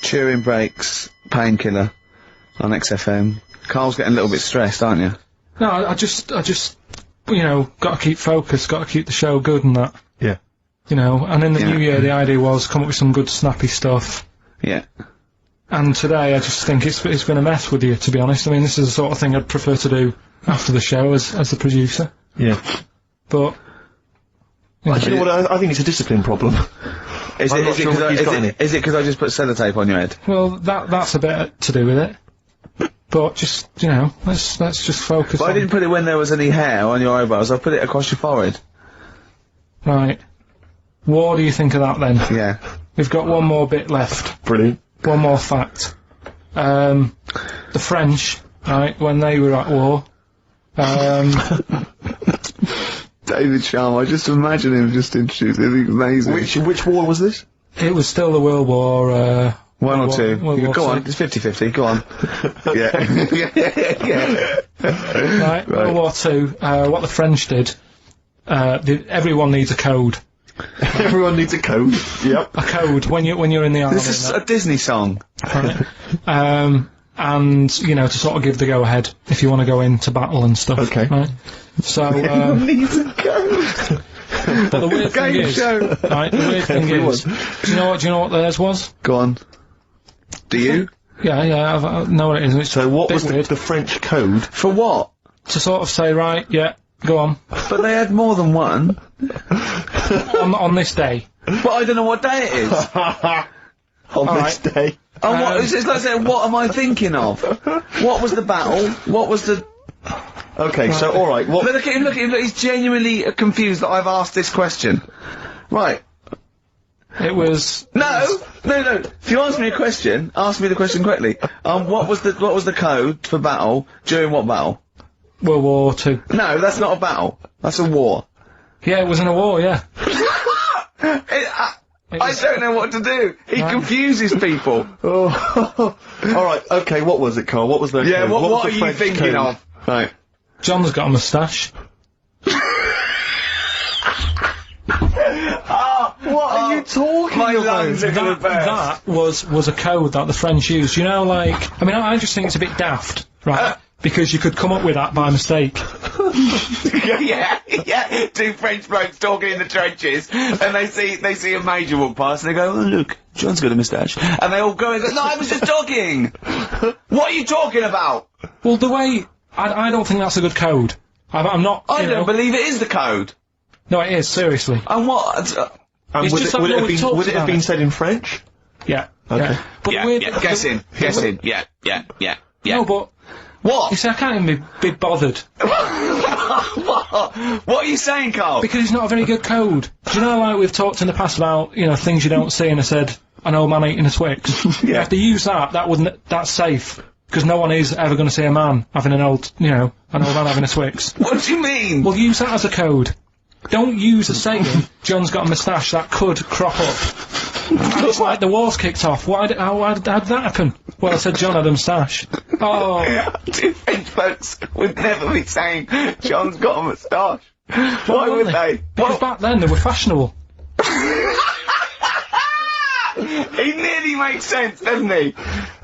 Turing Breaks, Painkiller on XFM. Carl's getting a little bit stressed, aren't you? No, I just, you know, got to keep focused, got to keep the show good and that. Yeah. You know, and in the new year, the idea was come up with some good, snappy stuff. Yeah. And today, I just think it's been a mess with you, to be honest. I mean, this is the sort of thing I'd prefer to do after the show as the producer. Yeah. But... Do you know what, I think it's a discipline problem. Is it because I just put sellotape on your head? Well, that's a bit to do with it. But just, you know, let's just focus on... I didn't put it when there was any hair on your eyebrows, I put it across your forehead. Right. What do you think of that then? Yeah. We've got one more bit left. Brilliant. One more fact. The French, right, when they were at war, David Charm, I just imagine him just introducing it. It's amazing. Which war was this? it was still the World War, One or two. World War Go II. on, it's 50-50, go on. yeah. Right, World War II, what the French did, everyone needs a code. Everyone needs a code. Yep. A code when you're in the army. This is a Disney song. Right. And, you know, to sort of give the go-ahead if you want to go into battle and stuff. Okay. Right? So, Needs a code. but the weird thing Game is, show. right, the weird thing is, do you know what theirs was? Go on. Do you? Yeah, I know what it is. It's So what was weird. the French code? For what? To sort of say, right, yeah, go on. But they had more than one. on this day. But I don't know what day it is. On this day. And what, it's like saying, what am I thinking of? What was the battle? What was the... Okay, so alright, what... Look at him, look, he's genuinely confused that I've asked this question. Right. It was... No. If you ask me a question, ask me the question correctly. What was the code for battle during what battle? World War II. No, that's not a battle. That's a war. Yeah, it was in a war, yeah. I don't know what to do. He confuses people. Oh. Alright, okay, what was it, Carl? What was the Yeah, code? what was are the you French thinking code? of? Right. John's got a moustache. What are you talking My about? lungs are gonna burst. That was a code that the French used. You know, like, I mean, I just think it's a bit daft, right? Because you could come up with that by mistake. yeah. Two French blokes talking in the trenches, and they see a major walk past, and they go, "Oh, look, John's got a moustache," and they all go and go, "No, I was just talking." What are you talking about? Well, the way I don't think that's a good code. I'm not. I you don't know. believe it is the code. No, it is seriously. And what? And It's would just it, like would no it one have talks been about it. said in French? Yeah. Okay. Yeah. But weird. Guessing. Yeah. No, but What? you see, I can't even be bothered What are you saying, Carl? because it's not a very good code. Do you know, like we've talked in the past about, you know, things you don't see, and I said an old man eating a Twix. Yeah. If they use that's safe because no one is ever going to see a man having an old man having a Twix. What do you mean? Well, use that as a code. Don't use a saying, John's got a moustache, that could crop up. And it's like the war's kicked off. How did that happen? Well, I said John had a moustache. Oh. Two French folks would never be saying, John's got a moustache. Why would they? Because back then they were fashionable. He nearly makes sense, doesn't he?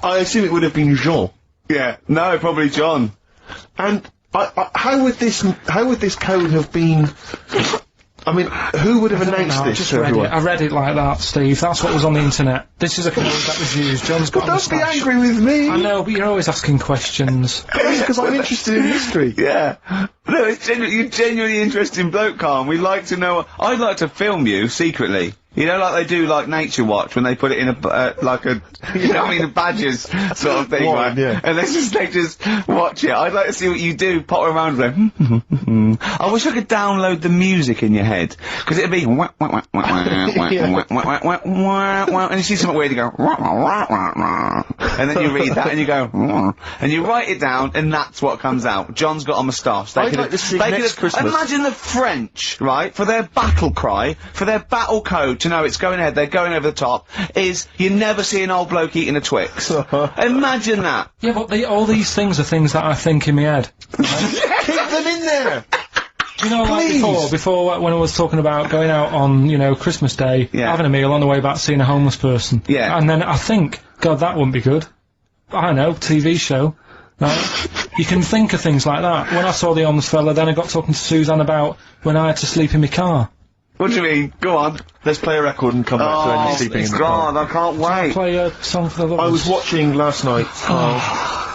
I assume it would have been Jean. Yeah. No, probably John. And how would this code have been? I mean, who would have announced No, I this just to read everyone? it. I read it like that, Steve. That's what was on the internet. This is a code that was used. John's got a Don't be moustache. angry with me. I know, but you're always asking questions. Because I'm interested in history. Yeah. No, you're genuinely interesting bloke, Carl. We'd like to know. I'd like to film you secretly. You know, like they do, like Nature Watch, when they put it in a badgers sort of thing, Warren, right? yeah. And they just watch it. I'd like to see what you do, pop around like, I wish I could download the music in your head, because it'd be, and you see something weird, you go, and then you read that, and you go, and you write it down, and that's what comes out. John's got a moustache. I'd like to see next Christmas. Imagine the French, right, for their battle cry, for their battle code, to know it's going ahead, they're going over the top, is you never see an old bloke eating a Twix. Imagine that. Yeah, but all these things are things that I think in my head. Keep them in there. Do you know, like Please. before when I was talking about going out on, Christmas Day, Yeah. having a meal on the way back, seeing a homeless person. Yeah. And then I think, God, that wouldn't be good. I know, TV show. Right? You can think of things like that. When I saw the Oms fella, then I got talking to Suzanne about when I had to sleep in my car. What do you mean? Go on. Let's play a record and come back to Andy sleeping in the car. God, I can't wait. Play a song for the lovers. I was watching last night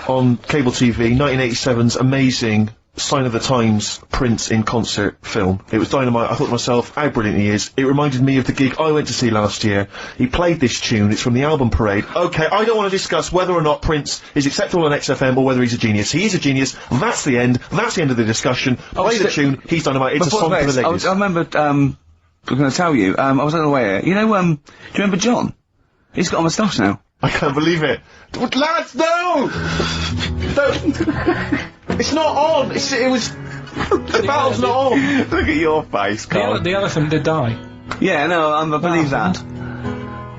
on cable TV 1987's amazing Sign of the Times Prince in concert film. It was dynamite. I thought to myself, how brilliant he is. It reminded me of the gig I went to see last year. He played this tune. It's from the album Parade. Okay, I don't want to discuss whether or not Prince is acceptable on XFM or whether he's a genius. He is a genius. That's the end. That's the end of the discussion. Play the tune. He's dynamite. It's a song for the ladies. I remember, I'm going to tell you, I was unaware. You know, do you remember John? He's got a moustache now. I can't believe it. Lads, no! Don't. It's not on. It was. The battle's not on. Look at your face, Carl. The elephant did die. Yeah, no, I believe that.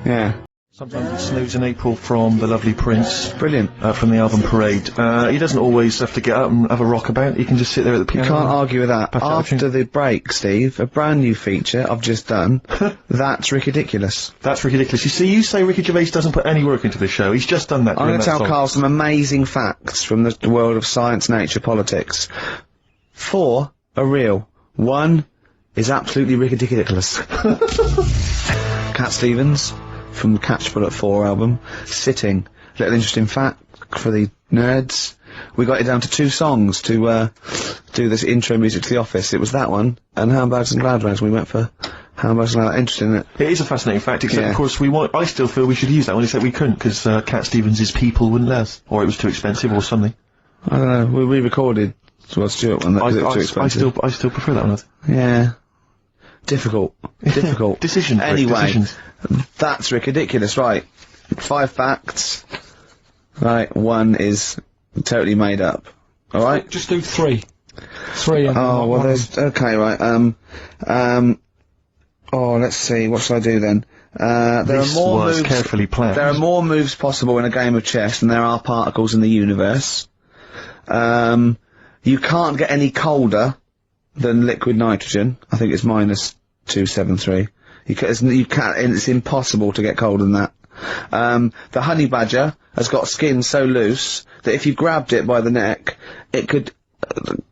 Yeah. Sometimes it snows in April from the lovely Prince. Brilliant. From the album Parade. He doesn't always have to get up and have a rock about. He can just sit there at the piano. You can't argue with that. Patch out the After the break, Steve, a brand new feature I've just done. That's ridiculous. That's ridiculous. You see, you say Ricky Gervais doesn't put any work into this show. He's just done that. I'm going to tell song. Carl some amazing facts from the world of science, nature, politics. 4 are real. 1 is absolutely ridiculous. Cat Stevens from the Catch Bullet 4 album, Sitting. Little interesting fact for the nerds. We got it down to 2 songs to do this intro music to The Office. It was that one and Handbags and Glad Rags. We went for Handbags and Glad Rags. Interesting, isn't it? It is a fascinating fact, except of course I still feel we should use that one, except we couldn't, because Cat Stevens' people wouldn't let us. Or it was too expensive or something. I don't know, we re-recorded Rod Stewart one, that was too expensive. I still prefer that one. Yeah. Difficult. Difficult. Decision. Anyway, decisions. That's ridiculous, right. 5 facts. Right, 1 is totally made up. Alright? Just do 3. 3 and Oh, well one. there's, okay, right, oh, let's see, what shall I do then? There This are more was moves. carefully planned. There are more moves possible in a game of chess than there are particles in the universe. You can't get any colder than liquid nitrogen. I think it's minus 273. You can't, it's impossible to get colder than that. The honey badger has got skin so loose that if you grabbed it by the neck, it could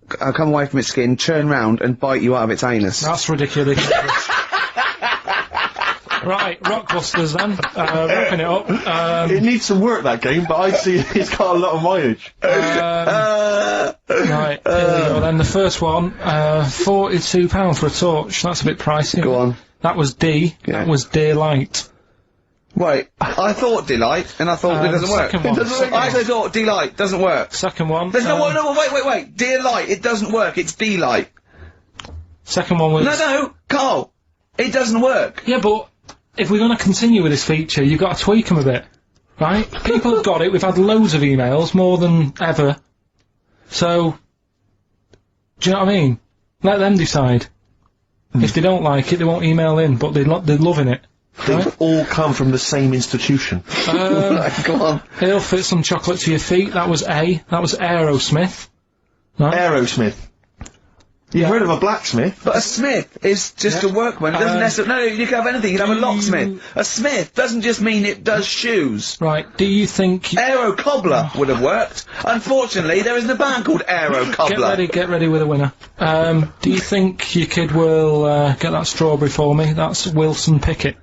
come away from its skin, turn round and bite you out of its anus. That's ridiculous. Right, Rockbusters then. Wrapping it up. It needs some work, that game, but I'd see it's got a lot of mileage. Right, here we go then. The first one, £42 for a torch. That's a bit pricey. Go on. That was D. Yeah. That was Daylight. Wait, I thought delight, and I thought it doesn't work. second one. I also thought delight doesn't work. Second one. There's no, wait, dear light, it doesn't work, it's delight. Second one was... No, Carl, it doesn't work. Yeah, but if we're going to continue with this feature, you've got to tweak them a bit, right? People have got it. We've had loads of emails, more than ever. So, do you know what I mean? Let them decide. If they don't like it, they won't email in, but they're loving it. They've Right? all come from the same institution. Go on. He'll fit some chocolate to your feet. That was A. That was Aerosmith. Right? Aerosmith. You've heard of a blacksmith? But a smith is just a workman, it doesn't necessarily, no, you can have anything, you can have a locksmith. A smith doesn't just mean it does shoes. Right, do you think... Aero Cobbler would have worked. Unfortunately, there isn't a band called Aero Cobbler. Get ready with a winner. Do you think your kid will get that strawberry for me? That's Wilson Pickett.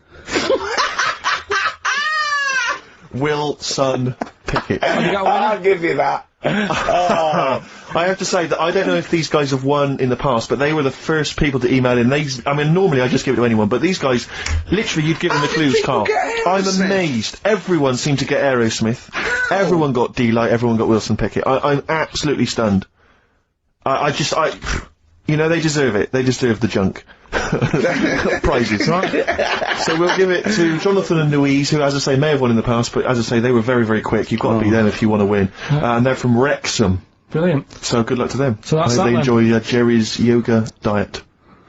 Wilson Pickett. Have you got a winner? I'll give you that. I have to say that I don't know if these guys have won in the past, but they were the first people to email in. I mean, normally I just give it to anyone, but these guys, literally, you'd give them the clues, people Carl. get I'm Aerosmith? amazed. Everyone seemed to get Aerosmith. Everyone got D-Light, everyone got Wilson Pickett. I'm absolutely stunned. You know, they deserve it. They deserve the junk. Prizes. Right. So we'll give it to Jonathan and Louise, who, as I say, may have won in the past, but as I say, they were very, very quick. You've got to be them if you want to win. And they're from Wrexham. Brilliant. So good luck to them. So that's I hope that they then. enjoy Jerry's yoga diet.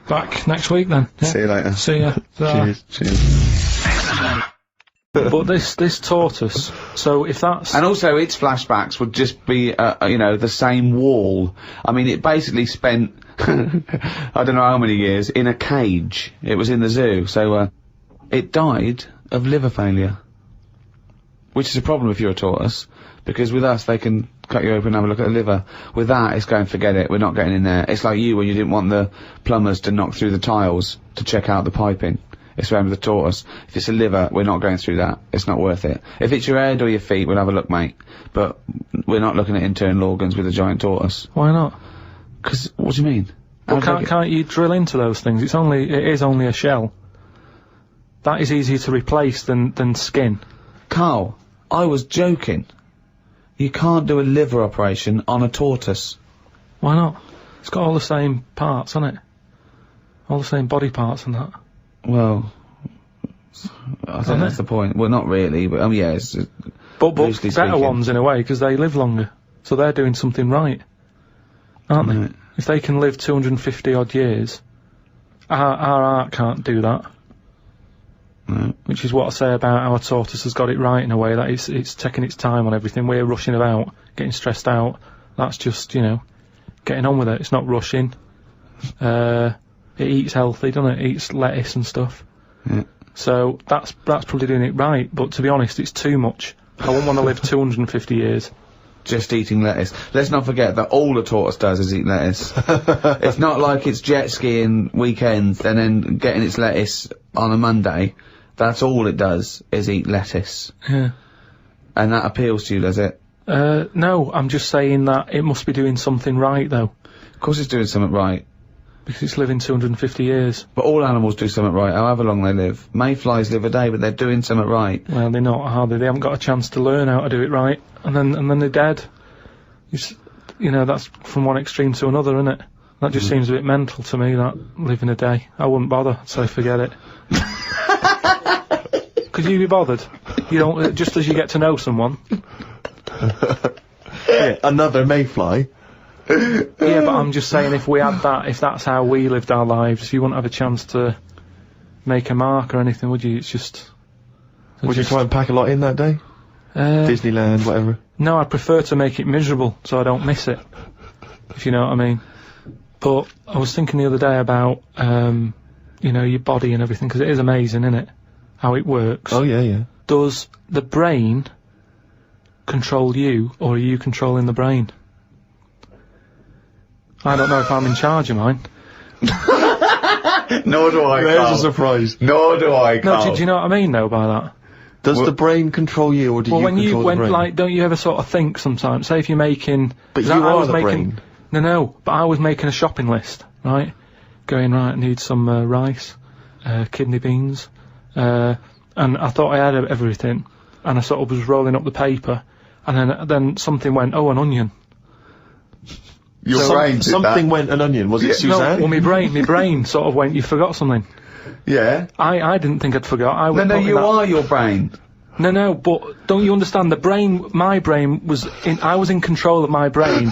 Back next week then. Yeah. See you later. See ya. Ta. Cheers. But this tortoise, so if that's... And also, its flashbacks would just be, you know, the same wall. I mean, it basically spent, I don't know how many years, in a cage. It was in the zoo, so, it died of liver failure. which is a problem if you're a tortoise, because with us they can cut you open and have a look at the liver. With that, it's going, forget it, we're not getting in there. It's like you when you didn't want the plumbers to knock through the tiles to check out the piping. It's around with the tortoise. If it's a liver, we're not going through that. It's not worth it. If it's your head or your feet, we'll have a look, mate. But we're not looking at internal organs with a giant tortoise. Why not? 'Cause, what do you mean? Well, can't you drill into those things? It is only a shell. That is easier to replace than skin. Carl, I was joking. You can't do a liver operation on a tortoise. Why not? It's got all the same parts, hasn't it? All the same body parts and that. Well, I think that's the point. Well, not really, but yeah, it's but loosely better speaking. ones in a way, because they live longer, so they're doing something right, aren't Right. they? If they can live 250 odd years, our art can't do that. No. Which is what I say about our tortoise has got it right in a way, that it's taking its time on everything. We're rushing about, getting stressed out. That's just, you know, getting on with it. It's not rushing. It eats healthy, doesn't it? It eats lettuce and stuff. Yeah. So that's probably doing it right, but to be honest, it's too much. I wouldn't want to live 250 years. Just eating lettuce. Let's not forget that all a tortoise does is eat lettuce. It's not like it's jet skiing weekends and then getting its lettuce on a Monday. That's all it does is eat lettuce. Yeah. And that appeals to you, does it? No, I'm just saying that it must be doing something right, though. Of course it's doing something right. Because it's living 250 years. But all animals do something right, however long they live. Mayflies live a day, but they're doing something right. Well, they're not, are they? They haven't got a chance to learn how to do it right, and then they're dead. You know, that's from one extreme to another, isn't it? That just seems a bit mental to me, that living a day. I wouldn't bother, so forget it. Could you be bothered? You don't, just as you get to know someone. Yeah, another mayfly. Yeah, but I'm just saying, if we had that, if that's how we lived our lives, you wouldn't have a chance to make a mark or anything, would you? It's just... Would you try and pack a lot in that day? Disneyland, whatever. No, I prefer to make it miserable, so I don't miss it. If you know what I mean. But I was thinking the other day about, you know, your body and everything, because it is amazing, isn't it? How it works. Oh, yeah, yeah. Does the brain control you, or are you controlling the brain? I don't know if I'm in charge of mine. Nor do I, There's a surprise. Nor do I, No, do you know what I mean, though, by that? Does the brain control you, or do you control the brain? Like, don't you ever sort of think sometimes, say if you're making... But you I are was the making, brain. No, but I was making a shopping list, right? Going, right, I need some rice, kidney beans, and I thought I had everything, and I sort of was rolling up the paper, and then something went, oh, an onion. Your brain did something that. went an onion. Was it Suzanne? No, well, my brain sort of went, you forgot something. Yeah. I didn't think I'd forgot. I was No, you are your brain. No, but don't you understand? My brain was I was in control of my brain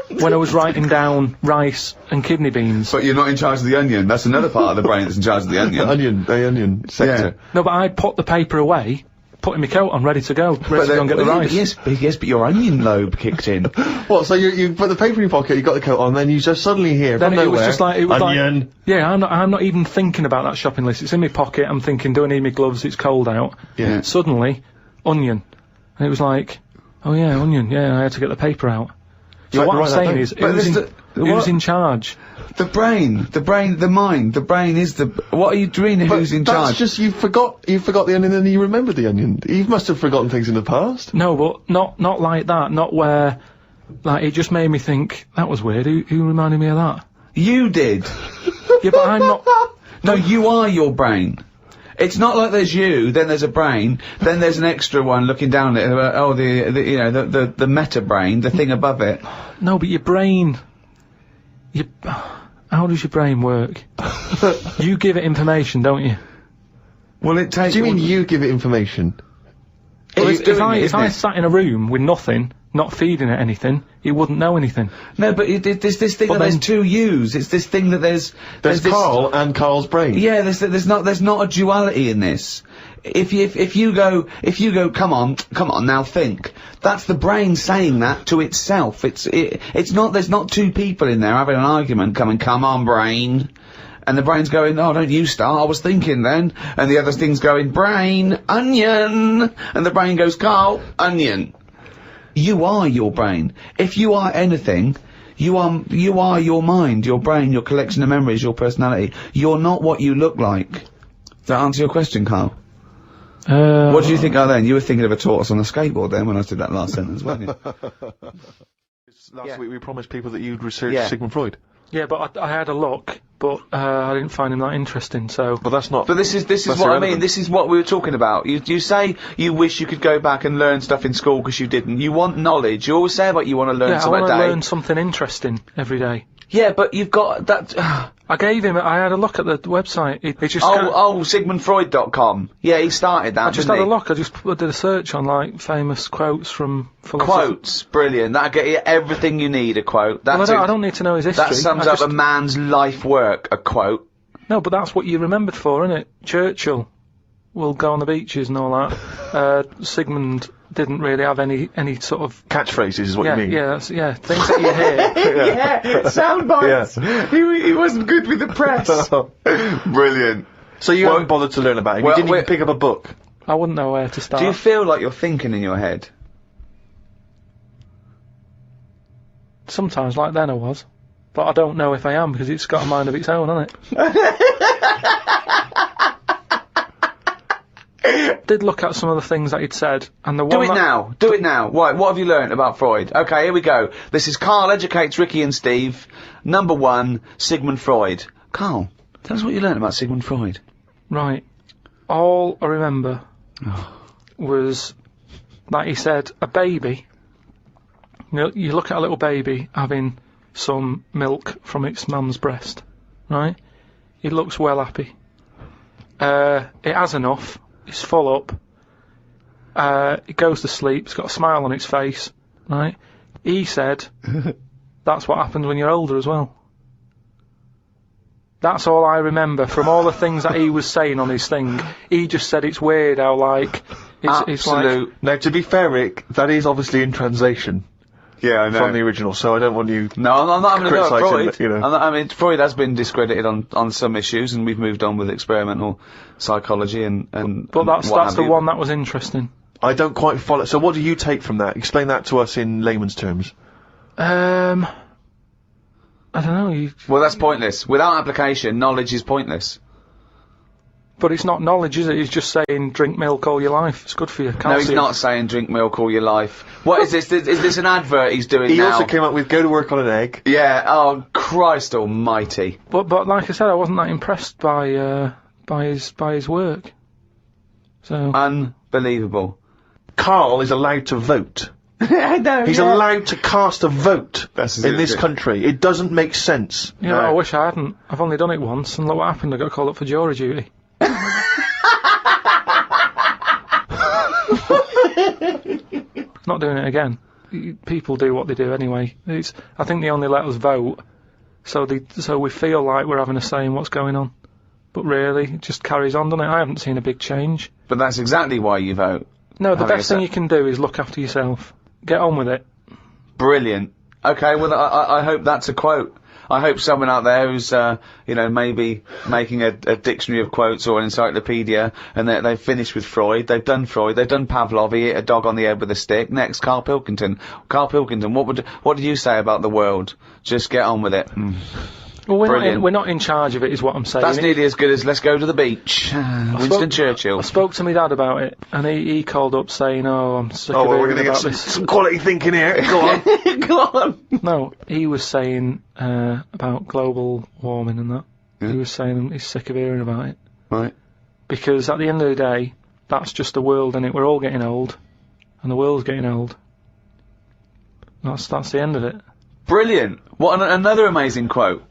when I was writing down rice and kidney beans. But you're not in charge of the onion. That's another part of the brain that's in charge of the onion. The onion sector. No, but I put the paper away, putting my coat on, ready to go and get the rice. Yes, but your onion lobe kicked in. What, so you put the paper in your pocket, you got the coat on, then you just suddenly hear Then from it nowhere, was just like, onion. Yeah, I'm not even thinking about that shopping list. It's in my pocket. I'm thinking, do I need my gloves? It's cold out. Yeah. Suddenly, onion, and it was like, oh yeah, onion. Yeah, I had to get the paper out. So Right, what I'm right, saying that is, down. who's in charge? The brain, the mind, the brain is the... What are you doing? Who's in That's charge? just, you forgot the onion and then you remembered the onion. You must have forgotten things in the past. No, but not like that. Not where, like, it just made me think, that was weird. Who reminded me of that? You did. Yeah, but I'm not... No, you are your brain. It's not like there's you, then there's a brain, then there's an extra one looking down at it, you know, the meta brain, the thing above it. No, but your brain... How does your brain work? You give it information, don't you? Well, it takes... Do you mean you give it information? Well, It's doing it, if isn't I it? sat in a room with nothing, not feeding it anything, it wouldn't know anything. No, but there's this thing But that there's then- two yous. It's this thing that there's There's this, Carl and Carl's brain. Yeah, there's not a duality in this. If you go, come on, now think. That's the brain saying that to itself. It's not. There's not two people in there having an argument. Come on, brain. And the brain's going, oh, don't you start, I was thinking then. And the other thing's going, brain, onion. And the brain goes, Carl, onion. You are your brain. If you are anything, you are your mind, your brain, your collection of memories, your personality. You're not what you look like. Does that answer your question, Carl? What do you think then? You were thinking of a tortoise on a skateboard then when I did that last sentence, weren't you? Last week we promised people that you'd research Sigmund Freud. Yeah, but I had a look, but I didn't find him that interesting, so... But that's not... But this is what I mean, this is what we were talking about. You say you wish you could go back and learn stuff in school because you didn't. You want knowledge. You always say about you want to learn something a day. I want to learn something interesting every day. Yeah, but you've got that... I had a look at the website. It just SigmundFreud.com. Yeah, he started that, I just had a look. I did a search on, like, famous quotes from philosophers. Quotes, brilliant. That'll get you everything you need, a quote. That's I don't need to know his history. That sums up a man's life work, a quote. No, but that's what you're remembered for, isn't it? Churchill will go on the beaches and all that. Sigmund didn't really have any sort of... Catchphrases is what you mean? Yeah, things that you hear. Sound bites. Yeah. He wasn't good with the press. Brilliant. So you haven't bothered to learn about him? You didn't even pick up a book? I wouldn't know where to start. Do you feel like you're thinking in your head? Sometimes, like then I was. But I don't know if I am, because it's got a mind of its own, hasn't it? Did look at some of the things that he'd said, and the one Do it now. What have you learnt about Freud? Okay, here we go. This is Carl Educates Ricky and Steve. Number 1, Sigmund Freud. Carl, tell us what you learnt about Sigmund Freud. Right. All I remember was that he said a baby, you look at a little baby having some milk from its mum's breast, right? It looks well happy. It has enough. It's full up. It goes to sleep. It's got a smile on its face, right? He said that's what happens when you're older as well. That's all I remember from all the things that he was saying on his thing. He just said it's weird how, like... It's like... Now, to be fair, Rick, that is obviously in translation. Yeah, I know. From the original, so I don't want you... No, I'm not having a go at Freud. You know. I mean, Freud has been discredited on some issues, and we've moved on with experimental psychology and But that's the one that was interesting. I don't quite follow... So what do you take from that? Explain that to us in layman's terms. I don't know. Well, that's pointless. Without application, knowledge is pointless. But it's not knowledge, is it? He's just saying drink milk all your life. It's good for you. Calcium. No, he's not saying drink milk all your life. What is this? Is this an advert he's doing he now? He also came up with go to work on an egg. Yeah. Oh, Christ almighty. But like I said, I wasn't that impressed by his work. So unbelievable. Carl is allowed to vote. I know. He's allowed to cast a vote in this country. It doesn't make sense. Yeah, no. I wish I hadn't. I've only done it once, and look what happened. I got called up for jury duty. Not doing it again. People do what they do anyway. I think they only let us vote, so we feel like we're having a say in what's going on. But really, it just carries on, doesn't it? I haven't seen a big change. But that's exactly why you vote. No, the best thing you can do is look after yourself. Get on with it. Brilliant. Okay, well, I hope that's a quote. I hope someone out there who's, maybe making a dictionary of quotes or an encyclopedia, and they've finished with Freud, they've done Pavlov, he hit a dog on the head with a stick. Next, Karl Pilkington. Karl Pilkington, what did you say about the world? Just get on with it. Well, we're not in charge of it, is what I'm saying. That's nearly as good as let's go to the beach. Winston Churchill. I spoke to my dad about it, and he called up saying, I'm sick of hearing we're going to get some quality thinking here. Go on. Go on. No, he was saying about global warming and that. Yeah. He was saying he's sick of hearing about it. Right. Because at the end of the day, that's just the world, innit? We're all getting old, and the world's getting old. That's the end of it. Brilliant. What another amazing quote.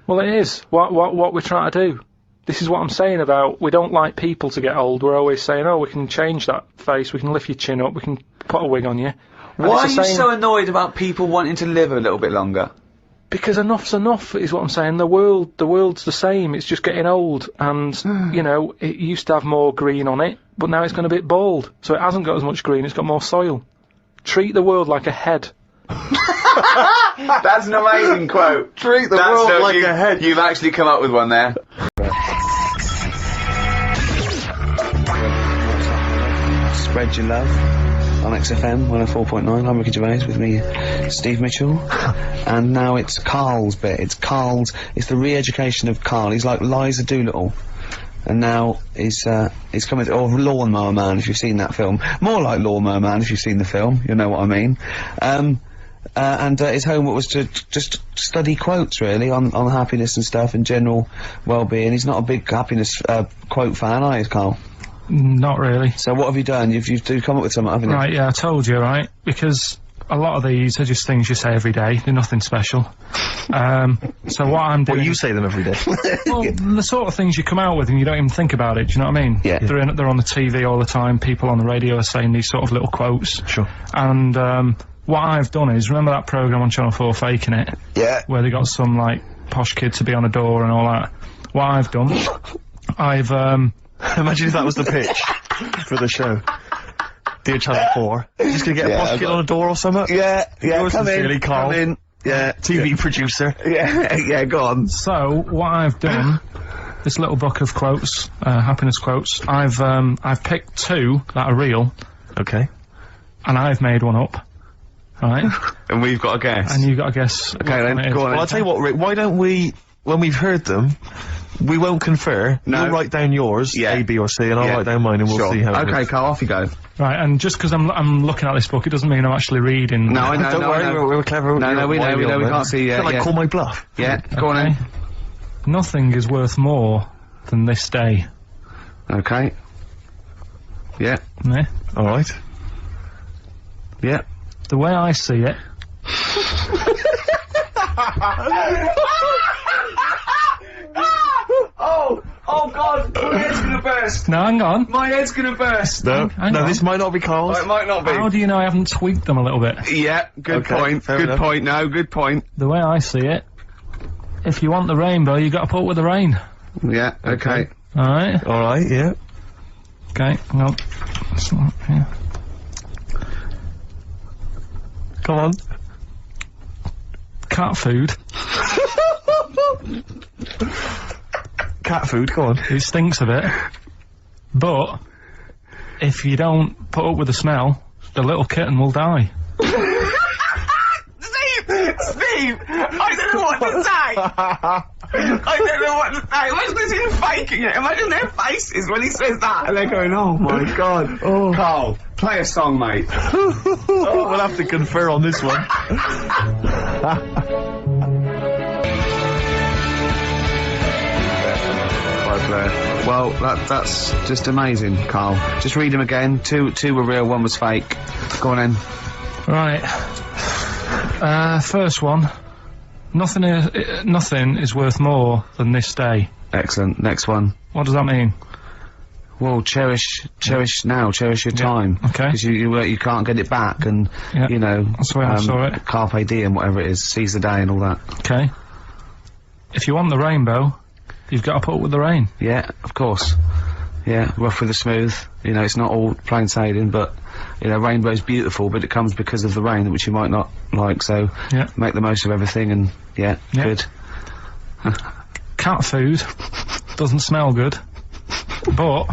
Well, it is. What we're trying to do. This is what I'm saying about we don't like people to get old. We're always saying, we can change that face, we can lift your chin up, we can put a wig on you. And why are you so annoyed about people wanting to live a little bit longer? Because enough's enough, is what I'm saying. The world's the same. It's just getting old, and it used to have more green on it, but now it's gone a bit bald. So it hasn't got as much green. It's got more soil. Treat the world like a head. That's an amazing quote. Treat the world like a head. You've actually come up with one there. Spread your love on XFM 104.9. I'm Ricky Gervais, with me Steve Mitchell, and now it's Carl's bit. It's the re-education of Carl. He's like Liza Doolittle, and now he's coming, or Lawnmower Man if you've seen that film. More like Lawnmower Man if you've seen the film, you'll know what I mean. And his homework was to just study quotes, really, on happiness and stuff, and general well-being. He's not a big happiness quote fan, are you, Carl? Not really. So what have you done? You've come up with something, haven't you? Right, yeah, I told you, right? Because a lot of these are just things you say every day. They're nothing special. So what I'm doing... Well, you say them every day. Well, the sort of things you come out with and you don't even think about it, do you know what I mean? Yeah. They're on the TV all the time. People on the radio are saying these sort of little quotes. Sure. And, what I've done is, remember that programme on Channel 4, Faking It? Yeah. Where they got some, like, posh kid to be on a door and all that. What I've done, I've, Imagine if that was the pitch for the show. Dear Channel 4, you're just gonna get a posh kid on a door or something? Yeah, Yours come in, sincerely, Carl. come in. Yeah. TV producer. Yeah, go on. So, what I've done, this little book of quotes, happiness quotes, I've picked two that are real, Okay. and I've made one up. Right? And we've got a guess. And you've got to guess. Okay, then, go on. Well, I'll tell you what, Rick, why don't we, when we've heard them, we won't confer. No. You'll write down yours, Yeah. A, B or C, and I'll Yeah. write down mine and we'll Sure. see how it Okay, works. Carl, off you go. Right, and just because I'm looking at this book, it doesn't mean I'm actually reading. No, I know, Don't no, worry, I know. we're clever. No, we know, we can't see, Feel like yeah. call my bluff. Yeah, go on Okay. then. Nothing is worth more than this day. Okay. Yeah, Yeah? Alright. yeah. The way I see it, Oh God, my head's gonna burst. now hang on. My head's gonna burst. No, Hang no, on. this might not be Carl's. It might not be. How do you know I haven't tweaked them a little bit? Yeah, good Okay, point. fair Good enough. point. No, good point. The way I see it, if you want the rainbow, you got to put up with the rain. Yeah, okay. Alright? Alright, yeah. Okay, hang on. So, yeah. Come on. Cat food, Cat food, come on. it stinks a bit, but if you don't put up with the smell, the little kitten will die. Steve, I don't know what to say. I don't know what to say. Imagine him faking it. Imagine their faces when he says that, and they're going, "Oh my God." Oh. Carl, play a song, mate. Oh, we'll have to confer on this one. Well, that's just amazing, Carl. Just read them again. Two were real, one was fake. Go on then. Right. First one. Nothing is worth more than this day. Excellent. Next one. What does that mean? Well, cherish now, cherish your time. okay. Because you can't get it back, and Yeah, you know. that's the way I saw it. Carpe diem, whatever it is, seize the day and all that. Okay. If you want the rainbow, you've got to put up with the rain. Yeah, of course. Yeah, rough with the smooth. You know, it's not all plain sailing, but you know, rainbow's beautiful, but it comes because of the rain, which you might not like. So Yeah. make the most of everything, and yeah. Good. Cat food doesn't smell good, but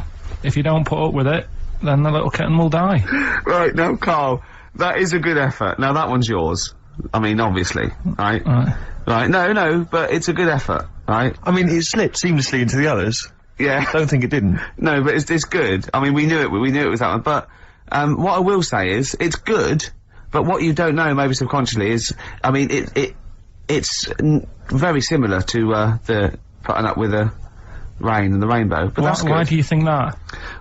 if you don't put up with it, then the little kitten will die. Right, now, Carl, that is a good effort. Now, that one's yours. I mean, obviously, right? Right. Right, no, but it's a good effort, right? I mean, it slipped seamlessly into the others. Yeah. Don't think it didn't. No, but it's good. I mean, we knew it was that one, but, what I will say is, it's good, but what you don't know, maybe subconsciously, is, I mean, it's very similar to, the putting up with the rain and the rainbow, but that's good. Why do you think that?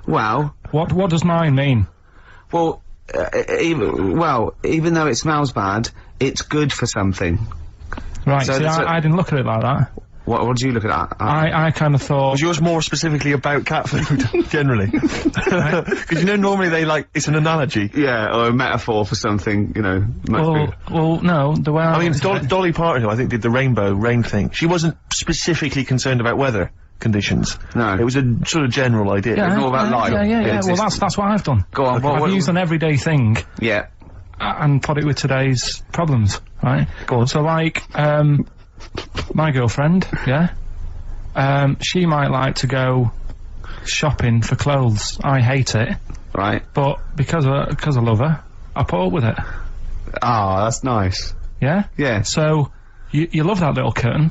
Well, What does mine mean? well, even though it smells bad, it's good for something. Right, So see, that's I didn't look at it like that. What do you look at that? I kind of thought... Was yours more specifically about cat food, generally? Because you know, normally it's an analogy. Yeah, or a metaphor for something, you know, much bigger. Well, no, the way I I mean, looked at it- Dolly Parton, who I think did the rainbow rain thing, she wasn't specifically concerned about weather conditions. No. It was a sort of general idea. Yeah, all about life. Yeah, Yeah, well, existence. that's what I've done. Go on, I've used an everyday thing, Yeah. and put it with today's problems, right? Go on. So, like, my girlfriend, yeah, she might like to go shopping for clothes. I hate it, Right. but because I love her, I put up with it. Ah, that's nice. Yeah? Yeah. So, you love that little kitten.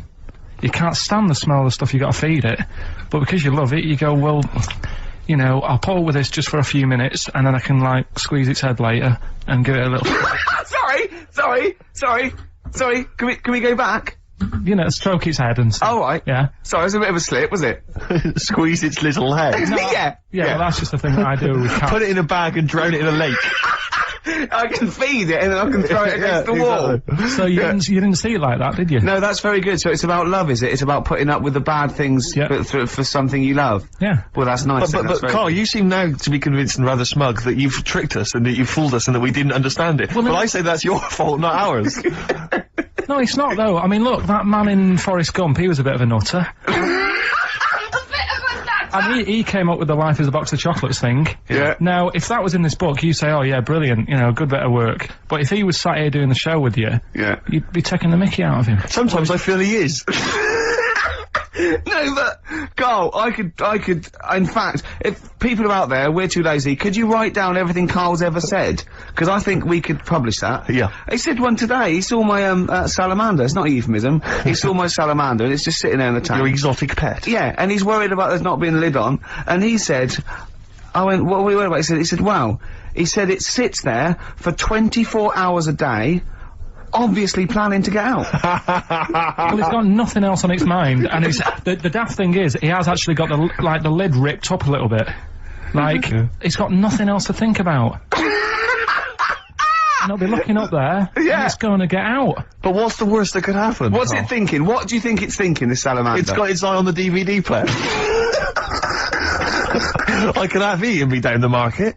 You can't stand the smell of the stuff you gotta feed it. But because you love it, you go, well, you know, I'll put up with this just for a few minutes, and then I can, like, squeeze its head later and give it a little, Sorry. Can we go back? you know, stroke its head and stuff. Oh, right. Yeah. Sorry, it was a bit of a slip, was it? Squeeze its little head. Yeah. Yeah, well, that's just the thing that I do with cats. Put it in a bag and drown it in a lake. I can feed it and then I can throw it against the wall. Exactly. So you didn't see it like that, did you? No, that's very good. So it's about love, is it? It's about putting up with the bad things Yeah. for something you love. Yeah. Well, that's nice. But Carl, you seem now to be convinced and rather smug that you've tricked us and that you've fooled us and that we didn't understand it. Well, I say that's your fault, not ours. No, it's not though. I mean, look, that man in Forrest Gump, he was a bit of a nutter. And he came up with the life is a box of chocolates thing. Yeah. Now, if that was in this book, you say, oh yeah, brilliant, you know, good bit of work. But if he was sat here doing the show with you, Yeah. you'd be taking the mickey out of him. Sometimes I feel he is. No, but Carl, I could. In fact, if people are out there, we're too lazy. Could you write down everything Carl's ever said? Because I think we could publish that. Yeah. He said one today. He saw my salamander. It's not a euphemism. He saw my salamander, and it's just sitting there in the tank. Your exotic pet. Yeah, and he's worried about there's not being a lid on. And he said, I went, what are we worried about? He said, wow. He said it sits there for 24 hours a day, obviously planning to get out. Well, it's got nothing else on its mind, and it's the daft thing is, he has actually got the lid ripped up a little bit. Like, it's got nothing else to think about. And it'll be looking up there, and it's going to get out. But what's the worst that could happen? What's Carl? it thinking? What do you think it's thinking, this salamander? It's got its eye on the DVD player. I could have eaten me down the market.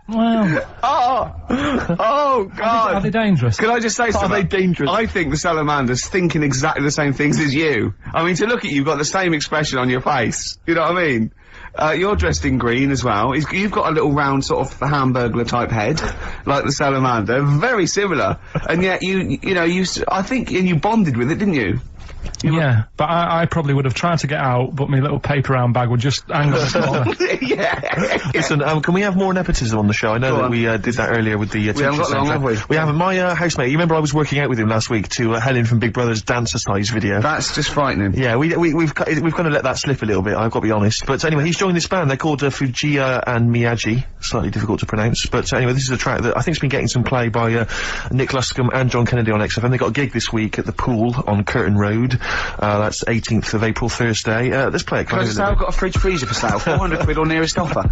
Well, Oh, God. are they dangerous? Can I just say something? they dangerous? I think the salamander's thinking exactly the same things as you. I mean, to look at you, you've got the same expression on your face. You know what I mean? You're dressed in green as well. You've got a little round sort of Hamburglar type head, like the salamander. Very similar. And yet I think you bonded with it, didn't you? Yeah, but I probably would have tried to get out, but my little paper round bag would just hang on the collar. Yeah. Listen, can we have more nepotism on the show? I know Go that on. we did that earlier with the We haven't got long, have we? We haven't. My housemate, you remember I was working out with him last week to Helen from Big Brother's Dancercise video? That's just frightening. Yeah, we've kind of let that slip a little bit, I've got to be honest. But anyway, he's joined this band. They're called Fujiya and Miyagi. Slightly difficult to pronounce. But anyway, this is a track that I think's been getting some play by Nick Luscombe and John Kennedy on XFM. They got a gig this week at the Pool on Curtin Road. That's 18th of April, Thursday. Let's play it. Can I just say I've got a fridge freezer for sale, 400 quid or nearest offer.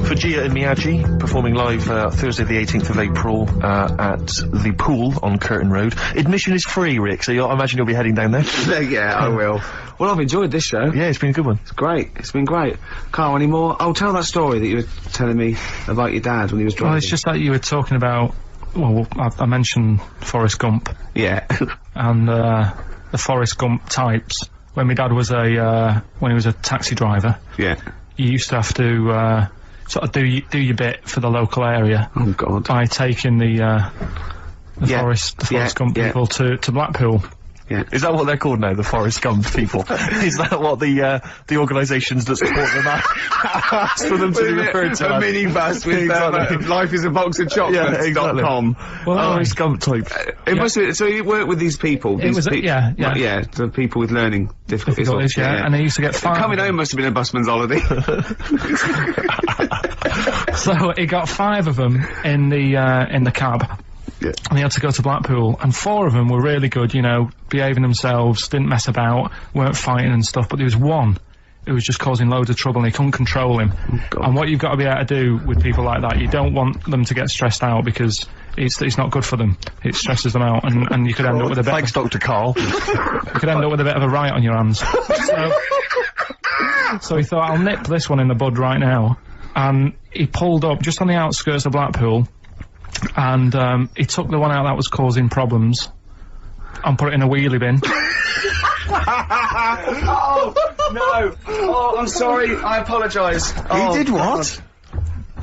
Fujiya and Miyagi performing live Thursday the 18th of April at the Pool on Curtin Road. Admission is free, Rick, so I imagine you'll be heading down there. Yeah, I will. Well, I've enjoyed this show. Yeah, it's been a good one. It's great. It's been great. Carl, any more? Oh, tell that story that you were telling me about your dad when he was driving. Well, it's just that you were talking about, well, I mentioned Forrest Gump. Yeah. And, the Forrest Gump types. When my dad was when he was a taxi driver, Yeah. you used to have to, sort of do your bit for the local area Oh, God. by taking the Yeah. Forrest Yeah, Gump yeah. people to Blackpool. Yeah. Is that what they're called now, the Forrest Gump people? Is that what the organisations that support them ask for them to be referred to? A as? minibus with Exactly. life is a box of chocolates. Yeah, exactly. .com. Well, Forrest Gump type. It must be, so you work with these people. It was, yeah. The people with learning difficulties. Difficulties, yeah. And they used to get fined. Coming home must have been a busman's holiday. So he got 5 of them in the cab. Yeah. And he had to go to Blackpool, and 4 of them were really good, you know, behaving themselves, didn't mess about, weren't fighting and stuff, but there was one who was just causing loads of trouble and he couldn't control him. God. And what you've got to be able to do with people like that, you don't want them to get stressed out because it's not good for them. It stresses them out, and you could end up with a bit Thanks, Dr. Carl. you could end up with a bit of a riot on your hands. So he thought, I'll nip this one in the bud right now. And he pulled up just on the outskirts of Blackpool, and he took the one out that was causing problems and put it in a wheelie bin. Oh, no. Oh, I'm sorry. I apologise. He did what?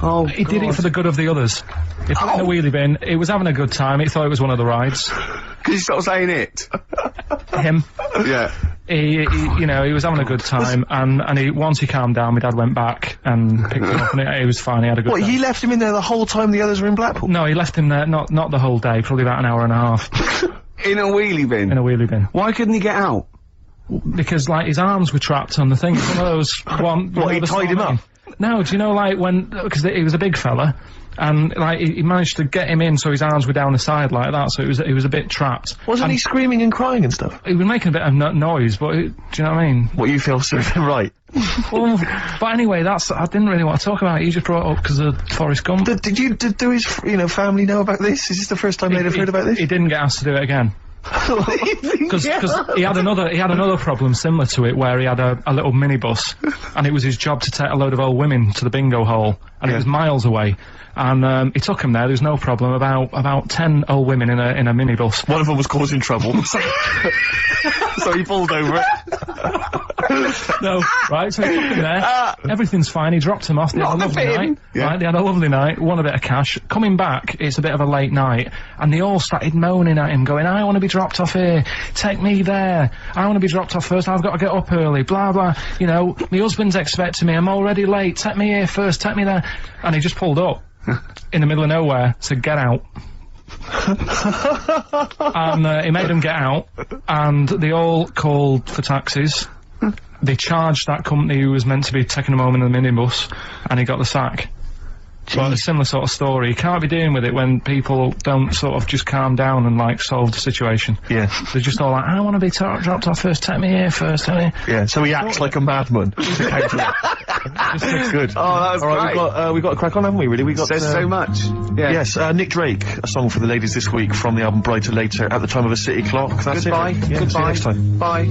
Oh, He did it for the good of the others. He put it in a wheelie bin. He was having a good time. He thought it was one of the rides. Because he stopped saying it. Him. Yeah. He was having a good time, and once he calmed down, my dad went back and picked him up, and it was fine. He had a good What, time. he left him in there the whole time the others were in Blackpool? No, he left him there, not the whole day, probably about an hour and a half, In a wheelie bin. in a wheelie bin. Why couldn't he get out? Because, like, his arms were trapped on the thing. It's one of those, What, he tied him up? No, do you know, like, because he was a big fella, and, like, he managed to get him in so his arms were down the side like that, so he was a bit trapped. Wasn't he screaming and crying and stuff? He was making a bit of noise, but, do you know what I mean? What, you feel served him right? Well, but anyway, I didn't really want to talk about it. You just brought it up because of Forrest Gump. Did his, family know about this? Is this the first time they'd have heard about this? He didn't get asked to do it again. Because he had another problem similar to it, where he had a little minibus, and it was his job to take a load of old women to the bingo hall, and it was miles away, and he took them there. There was no problem. About 10 old women in a minibus. One of them was causing trouble, so he pulled over it. No, right, so he took them there, everything's fine, he dropped them off, they had a lovely night, right, they had a lovely night, won a bit of cash. Coming back, it's a bit of a late night, and they all started moaning at him, going, I want to be dropped off here, take me there, I want to be dropped off first, I've got to get up early, blah blah, my husband's expecting me, I'm already late, take me here first, take me there. And he just pulled up, in the middle of nowhere, said, get out. And he made them get out, and they all called for taxis. They charged that company who was meant to be taking him home in the minibus, and he got the sack. But a similar sort of story. You can't be dealing with it when people don't sort of just calm down and, like, solve the situation. Yeah. They're just all like, I want to be dropped off first, take me here first, take me. Yeah, so he acts like a madman. Good. Oh, that was great. We've got a crack on, haven't we, really? We got Says so much. Yeah. Yes, Nick Drake, a song for the ladies this week from the album Brighter Later, At the Time of a City Clock. That's Goodbye. it. Yeah, Goodbye. See you next time. Bye.